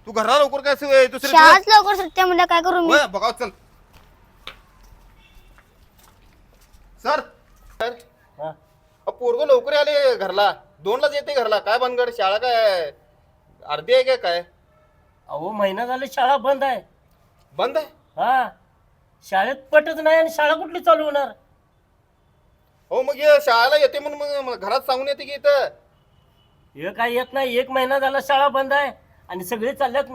तू घरला लवकर काय दुसरे शाळाच लवकर सुट्ट्या म्हणलं काय करू मी? बघा चल सर सर पोरग लवकर आले घरला 2लाच येते घरला. काय भानगड शाळा काय अर्धी आहे काय? अहो महिना झाले शाळा बंद आहे. बंद आहे? हा शाळेत पटच नाही आणि शाळा कुठली चालू होणार? हो मग हे शाळेला येते म्हणून मग घरात सांगून येते की इथं हे काय येत नाही. 1 महिना झाला शाळा बंद आहे आणि सगळे चालल्यात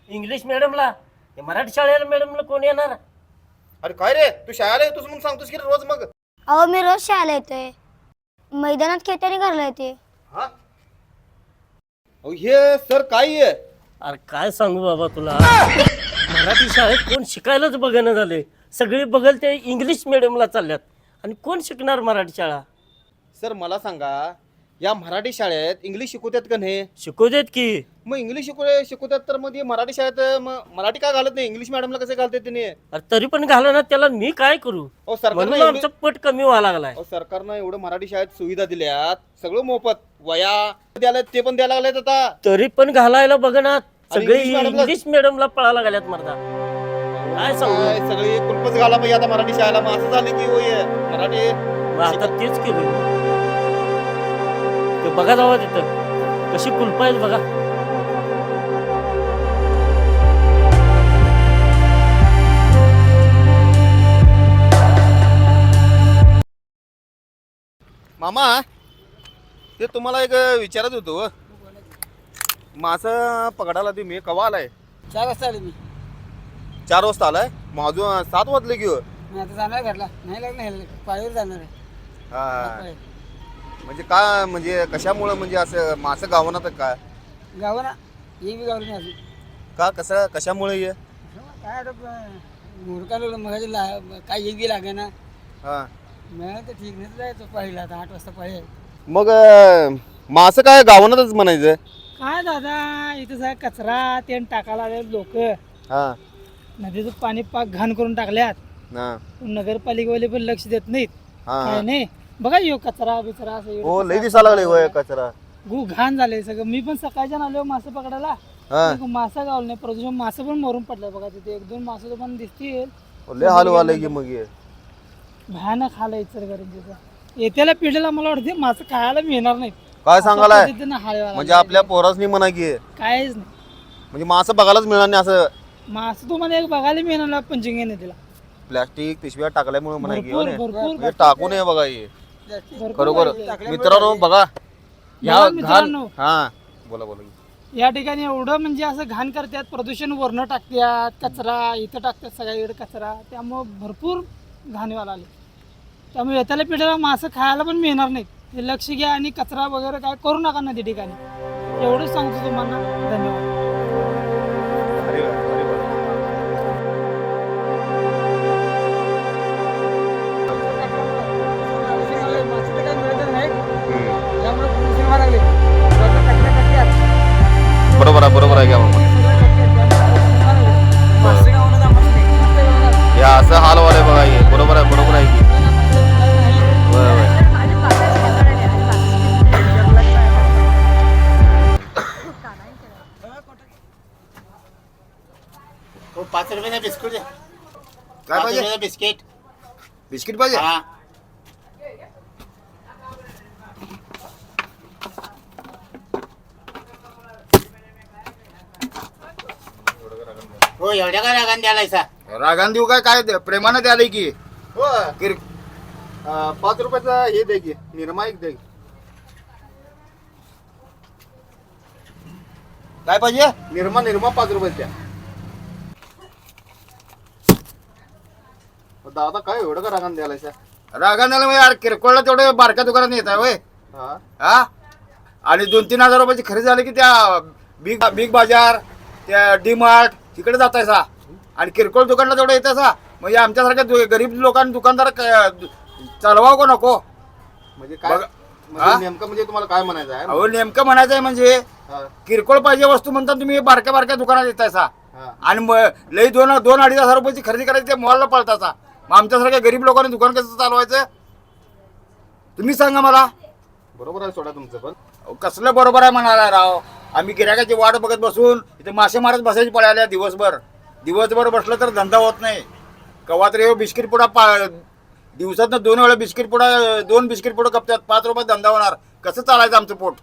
इंग्लिश मिडियमला. मराठी शाळेला मॅडमला कोण येणार? अरे काय रे तू शाळेला येतोस म्हणून सांगतोस की रोज मग? अहो मी रोज शाळेला येतोय, मैदानात खेळते आणि घरला येते. हा अहो हे सर काय आहे? अरे काय सांगू बाबा तुला, मराठी शाळेत कोण शिकायलाच बघणं झाले. सगळे बघल ते इंग्लिश मिडियमला चालल्यात आणि कोण शिकणार मराठी शाळा? सर मला सांगा या मराठी शाळेत इंग्लिश शिकवतात का नाही? शिकू देत की. मग इंग्लिश शिकवतात तर मग मराठी शाळेत मग मराठी काय घालत नाही? इंग्लिश मॅडमला कसं घालतात त्यांनी? अरे तरी पण घाला ना त्याला, मी काय करू? अहो सरकारनं म्हणून आमचा पट कमी व्हायला लागलाय. अहो सरकारनं एवढं मराठी शाळेत सुविधा दिल्यात, सगळं मोफत, वया द्यायला ते पण द्यायला लागलेत आता. तरी पण घालायला बघणार सगळे इंग्लिश medium ला- इंग्लिश मिडियमला पळायला लागल्यात मरदा. काय सांगू? काय सगळे कुलपच घाला पाहिजे आता मराठी शाळेला. मग असं झालं की होय मराठी मग आता तेच केलं. ते बघा जावा तिथं कशी कुलप आहेत बघा. मामा ते तुम्हाला एक विचारत होतो. मासं पकडायला तुम्ही कवा आलाय? 4 वाजता आले मी. 4 वाजता आलाय? मग अजून 7 वाजले की हो? मी आता जाणार घरला. नाही लागलं पाळीवर जाणार आहे. हा म्हणजे काय म्हणजे कशामुळं म्हणजे असं मासं गावना तर काय गावाला ये बी गावलं नाही अजून. का कसं कशामुळे ये? काय आता मुरकाला मग काय ये बी लागे ना. हा मग तर ठीक नाही जायचं पाळीला. आता 8 वाजता पाळी आहे. मग मासं काय गावनातच म्हणायचं? काय दादा इथं सगळा कचरा ते टाकायला आले लोक. हा नदीचं पाणी पाक घाण करून टाकल्यात. हा नगरपालिकेवाले पण लक्ष देत नाहीत. हा काय नाही बघा यो कचरा बिचरा असं एवढं हो लई कचरा- दिसायला लागले होय कचरा. घाण झाले सगळं. मी पण सकाळच्या आलो मासे पकडायला. हा मासा गावलं नाही. प्रदूषण मासे पण मरून पडले बघा तिथे. 1-2 मासे पण दिसतील. लय हाल व्हायला की मग हे. भयानक हाल आहे इचलकरंजीचा. येत्याला पिढीला मला वाटते मासे खायला मिळणार नाहीत. काय अशा सांगालाय? पद्धतीनं हाल व्हायला म्हणजे लागले. आपल्या पोरासनी म्हणा की काहीच नाही. म्हणजे मासं बघायलाच मिळणार नाही असं मासे तुम्हाला एक बघायला मिळणार ना पंचिंग नदीला. प्लॅस्टिक पिशव्या टाकल्यामुळे म्हणा की हो भरपूर ने? भरपूर हे टाकू नये बघा हे भरपूर खरोखर. आहे. मित्रांनो बघा या बघा घाण मित्रांनो. हा बोला बोला या ठिकाणी एवढं म्हणजे असं घाण करतात. प्रदूषण वर्ण टाकतात, कचरा इथं टाकतात, सगळ्याकडे कचरा. त्यामुळं भरपूर घाण व्हायला आले. त्यामुळे येत्याला पिढीला मासे खायला पण मिळणार नाहीत. हे लक्ष घ्या आणि कचरा वगैरे काय करू नका नदी ठिकाणी. एवढंच सांगतो तुम्हाला. धन्यवाद. अरे वा, अरे वा. बरोबर आहे बरोबर आहे का मामा? हे असं हाल वाले बघा हे बरोबर आहे की होय होय. हो 5 रुपयाचा बिस्कुट द्या. काय 5 पाहिजे? रुपयाचा बिस्किट. बिस्किट पाहिजे? हा हो एवढ्या काय रागान द्यायला? रागान देऊ काय प्रेमानं द्यायला की हो 5 रुपयाचा हे दे की निरमा एक दे. काय पाहिजे? निरमा 5 रुपयाचा द्या. दादा काय एवढं का रागान द्यायला? रागा नाही यार, किरकोळला तेवढे बारक्या दुकानात येत आहे वय. हा हा आणि 2-3 हजार रुपयाची खरेदी झाली की त्या बिग बाजार, त्या डी मार्ट तिकडे जात आहे सा. आणि किरकोळ दुकानला तेवढं येतं सा. म्हणजे आमच्यासारख्या गरीब लोकांना दुकानदार चालवावं का नको? म्हणजे काय बघा. म्हणजे नेमकं म्हणजे तुम्हाला काय म्हणायचं आहे? अहो नेमकं म्हणायचं आहे म्हणजे हा, किरकोळ पाहिजे वस्तू म्हणतात तुम्ही बारक्या दुकानात येत आहे सा. हा. आणि लई 2-2-2.5 हजार रुपयाची खरेदी करायची ते मॉलला पळताचा. मग आमच्यासारख्या गरीब लोकांनी दुकान कसं चालवायचं तुम्ही सांगा मला. बरोबर आहे सोडा तुमचं पण. अहो, कसलं बरोबर आहे म्हणाला राव. आम्ही गिऱ्हाईकाची वाट बघत बसून इथे मासे मारत बसायची पळाल्या दिवसभर बसलं तर धंदा होत नाही. कवा तरी बिस्किट पुडा दिवसातनं 2 वेळा बिस्किट पुडा 2 बिस्किट पुडा कपतात, 5 रुपयात धंदा होणार. कसं चालायचं आमचं पोट?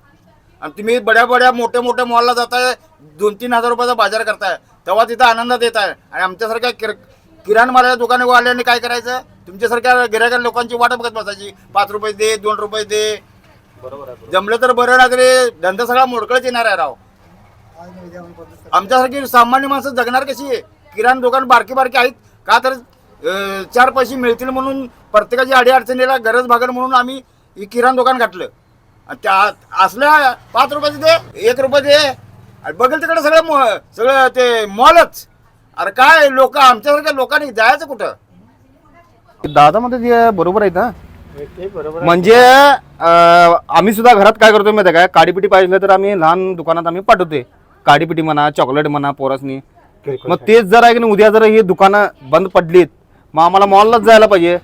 आणि तुम्ही बड्या मोठ्या मॉलला जाताय, 2-3 हजार रुपयाचा बाजार करताय, तेव्हा तिथं आनंदात येत आहे. आणि आमच्यासारख्या किराणा मालाच्या दुकानवाल्यांनी काय करायचं? तुमच्यासारख्या गिऱ्हाईक लोकांची वाट बघत बसायची. 5 रुपये दे, 2 रुपये दे. जमलं तर बरं, ना तरी धंदा सगळा मोडकळच येणार आहे राव. आमच्यासारखी सामान्य माणसं जगणार कशी आहे? किराणा दुकान बारकी आहेत का तर 4 पैसे मिळतील म्हणून प्रत्येकाची अडीअडचणीला गरज भागल म्हणून आम्ही हे किराणा दुकान घातलं. आणि त्या असल्या 5 रुपयाचे दे, 1 रुपये दे, आणि बघेल तिकडे सगळं ते मॉलच. अरे काय लोक, आमच्यासारख्या लोकांनी जायचं कुठं? दादा मध्ये ते बरोबर आहेत ना. म्हणजे आम्ही सुद्धा घरात काय करतो माहिती आहे काय, काडीपिटी पाहिजे तर आम्ही लहान दुकानात आम्ही पाठवतोय. काडीपिटी म्हणा, चॉकलेट म्हणा पोरासनी. मग तेच जर आहे की उद्या जर ही दुकानं बंद पडलीत, मग आम्हाला मॉललाच जायला पाहिजे.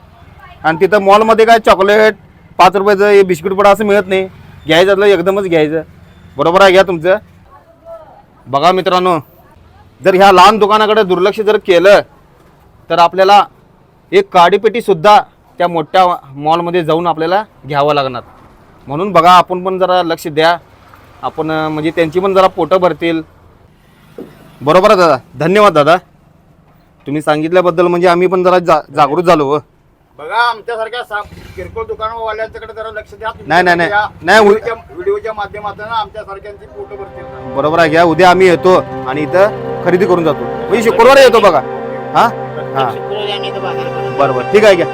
आणि तिथं मॉलमध्ये काय चॉकलेट 5 रुपयाचं हे बिस्किट पुडा असं मिळत नाही. घ्यायचं एकदमच घ्यायचं. बरोबर आहे घ्या तुमचं. बघा मित्रांनो, जर ह्या लहान दुकानाकडे दुर्लक्ष जर केलं तर आपल्याला एक काडीपेटी सुद्धा त्या मोठ्या मॉलमध्ये जाऊन आपल्याला घ्यावं लागणार. म्हणून बघा, आपण पण जरा लक्ष द्या. आपण म्हणजे त्यांची पण जरा पोटं भरतील. बरोबर आहे दादा. धन्यवाद दादा, तुम्ही सांगितल्याबद्दल. म्हणजे आम्ही पण जरा जागृत झालो. बघा आमच्यासारख्या किरकोळ दुकानवाल्यांच्याकडे जरा लक्ष द्या. नाही. व्हिडिओच्या माध्यमातून आमच्यासारख्यांची पोटं भरतील. बरोबर आहे घ्या. उद्या आम्ही येतो आणि इथं खरेदी करून जातो. म्हणजे शुक्रवारी येतो बघा. हां शुक्रवारी आम्ही इथं बाजार करतो. बरोबर, ठीक आहे घ्या.